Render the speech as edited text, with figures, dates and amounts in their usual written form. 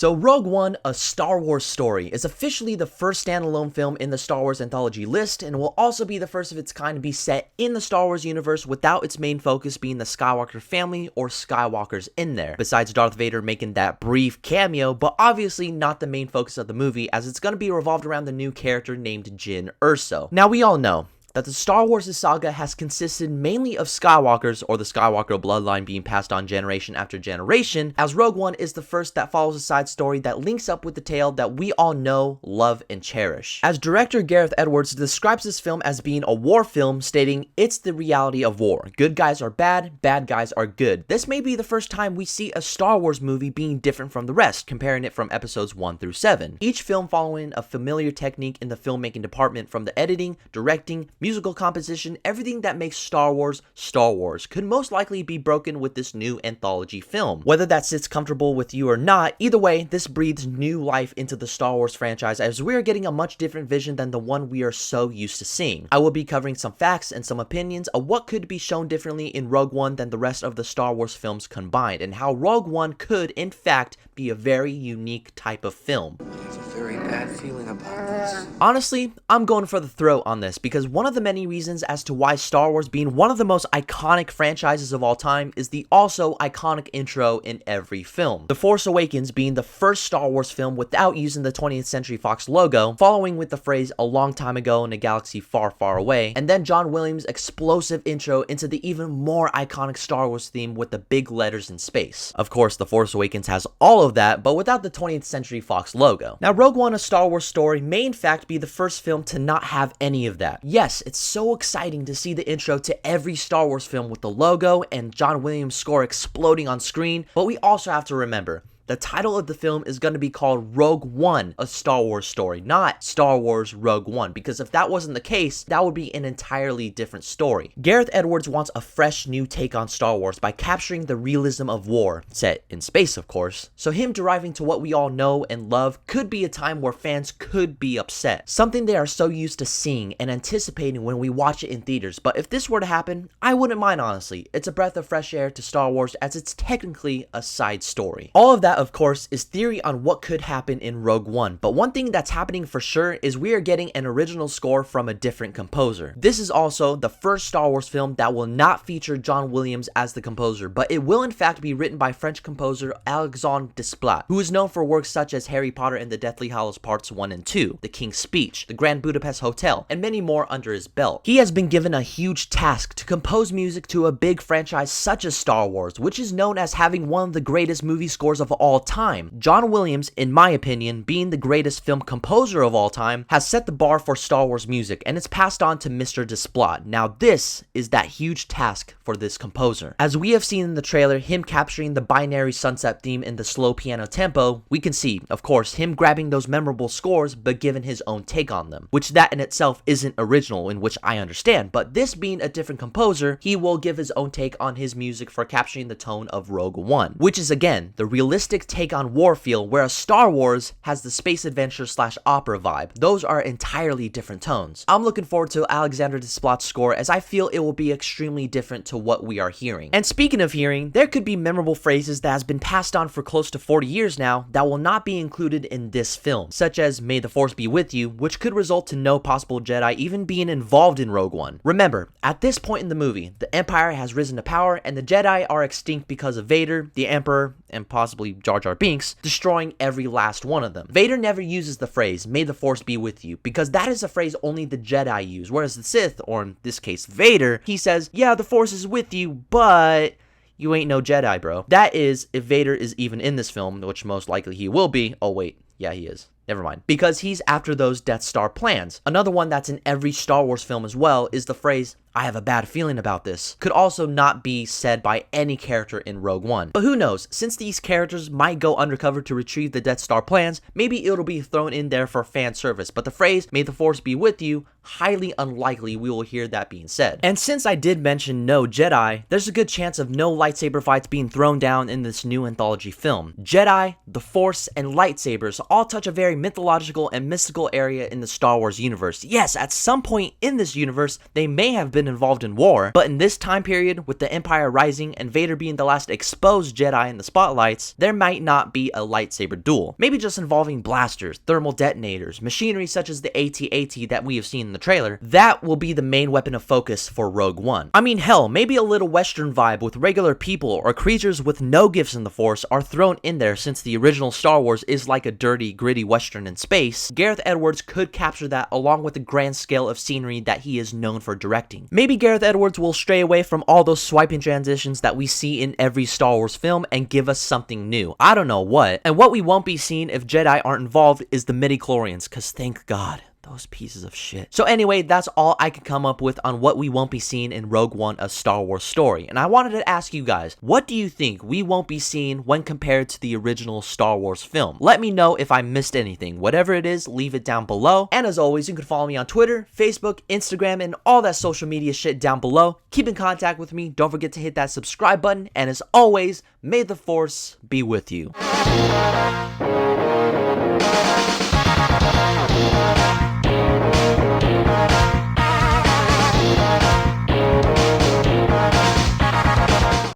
So Rogue One, A Star Wars Story is officially the first standalone film in the Star Wars anthology list, and will also be the first of its kind to be set in the Star Wars universe without its main focus being the Skywalker family or Skywalkers in there, besides Darth Vader making that brief cameo, but obviously not the main focus of the movie, as it's going to be revolved around the new character named Jyn Erso. Now we all know that the Star Wars saga has consisted mainly of Skywalkers, or the Skywalker bloodline being passed on generation after generation, as Rogue One is the first that follows a side story that links up with the tale that we all know, love, and cherish. As director Gareth Edwards describes this film as being a war film, stating, "It's the reality of war. Good guys are bad, bad guys are good." This may be the first time we see a Star Wars movie being different from the rest, comparing it from episodes 1 through 7. Each film following a familiar technique in the filmmaking department, from the editing, directing, musical composition, everything that makes Star Wars could most likely be broken with this new anthology film. Whether that sits comfortable with you or not, either way, this breathes new life into the Star Wars franchise, as we are getting a much different vision than the one we are so used to seeing. I will be covering some facts and some opinions of what could be shown differently in Rogue One than the rest of the Star Wars films combined, and how Rogue One could, in fact, be a very unique type of film. I have a very bad feeling about this. Honestly, I'm going for the throat on this, because one of the many reasons as to why Star Wars being one of the most iconic franchises of all time is the also iconic intro in every film. The Force Awakens being the first Star Wars film without using the 20th Century Fox logo, following with the phrase "a long time ago in a galaxy far, far away," and then John Williams' explosive intro into the even more iconic Star Wars theme with the big letters in space. Of course, The Force Awakens has all of that, but without the 20th Century Fox logo. Now, Rogue One, A Star Wars Story may in fact be the first film to not have any of that. Yes, it's so exciting to see the intro to every Star Wars film with the logo and John Williams' score exploding on screen, but we also have to remember, the title of the film is going to be called Rogue One, A Star Wars Story, not Star Wars Rogue One, because if that wasn't the case, that would be an entirely different story. Gareth Edwards wants a fresh new take on Star Wars by capturing the realism of war, set in space of course, so him deriving to what we all know and love could be a time where fans could be upset, something they are so used to seeing and anticipating when we watch it in theaters. But if this were to happen, I wouldn't mind, honestly. It's a breath of fresh air to Star Wars, as it's technically a side story. All of that, of course, is theory on what could happen in Rogue One, but one thing that's happening for sure is we are getting an original score from a different composer. This is also the first Star Wars film that will not feature John Williams as the composer, but it will in fact be written by French composer Alexandre Desplat, who is known for works such as Harry Potter and the Deathly Hallows Parts 1 and 2, The King's Speech, The Grand Budapest Hotel, and many more under his belt. He has been given a huge task to compose music to a big franchise such as Star Wars, which is known as having one of the greatest movie scores of all time. John Williams, in my opinion, being the greatest film composer of all time, has set the bar for Star Wars music, and it's passed on to Mr. Desplat. Now this is that huge task for this composer. As we have seen in the trailer, him capturing the binary sunset theme in the slow piano tempo, we can see, of course, him grabbing those memorable scores but giving his own take on them, which that in itself isn't original, in which I understand, but this being a different composer, he will give his own take on his music for capturing the tone of Rogue One, which is again the realistic take on war feel, whereas Star Wars has the space adventure / opera vibe. Those are entirely different tones. I'm looking forward to Alexandre Desplat's score, as I feel it will be extremely different to what we are hearing. And speaking of hearing, there could be memorable phrases that has been passed on for close to 40 years now that will not be included in this film, such as "May the Force be with you," which could result to no possible Jedi even being involved in Rogue One. Remember, at this point in the movie, the Empire has risen to power and the Jedi are extinct because of Vader, the Emperor, and possibly Jar Jar Binks, destroying every last one of them. Vader never uses the phrase, "May the Force be with you," because that is a phrase only the Jedi use, whereas the Sith, or in this case Vader, he says, "Yeah, the Force is with you, but you ain't no Jedi, bro." That is, if Vader is even in this film, which most likely he will be. Oh wait, yeah, he is. Never mind. Because he's after those Death Star plans. Another one that's in every Star Wars film as well is the phrase, "I have a bad feeling about this." Could also not be said by any character in Rogue One. But who knows, since these characters might go undercover to retrieve the Death Star plans, maybe it'll be thrown in there for fan service. But the phrase, "May the Force be with you," highly unlikely we will hear that being said. And since I did mention no Jedi, there's a good chance of no lightsaber fights being thrown down in this new anthology film. Jedi, the Force, and lightsabers all touch a very mythological and mystical area in the Star Wars universe. Yes, at some point in this universe, they may have been been involved in war, but in this time period, with the Empire rising and Vader being the last exposed Jedi in the spotlights, there might not be a lightsaber duel. Maybe just involving blasters, thermal detonators, machinery such as the AT-AT that we have seen in the trailer. That will be the main weapon of focus for Rogue One. I mean, hell, maybe a little Western vibe with regular people or creatures with no gifts in the Force are thrown in there, since the original Star Wars is like a dirty, gritty Western in space. Gareth Edwards could capture that along with the grand scale of scenery that he is known for directing. Maybe Gareth Edwards will stray away from all those swiping transitions that we see in every Star Wars film and give us something new. I don't know what. And what we won't be seeing if Jedi aren't involved is the midi-chlorians, cause thank God. Those pieces of shit. So anyway, that's all I can come up with on what we won't be seeing in Rogue One, a Star Wars story. And I wanted to ask you guys, what do you think we won't be seeing when compared to the original Star Wars film? Let me know if I missed anything. Whatever it is, leave it down below. And as always, you can follow me on Twitter, Facebook, Instagram, and all that social media shit down below. Keep in contact with me. Don't forget to hit that subscribe button. And as always, may the Force be with you.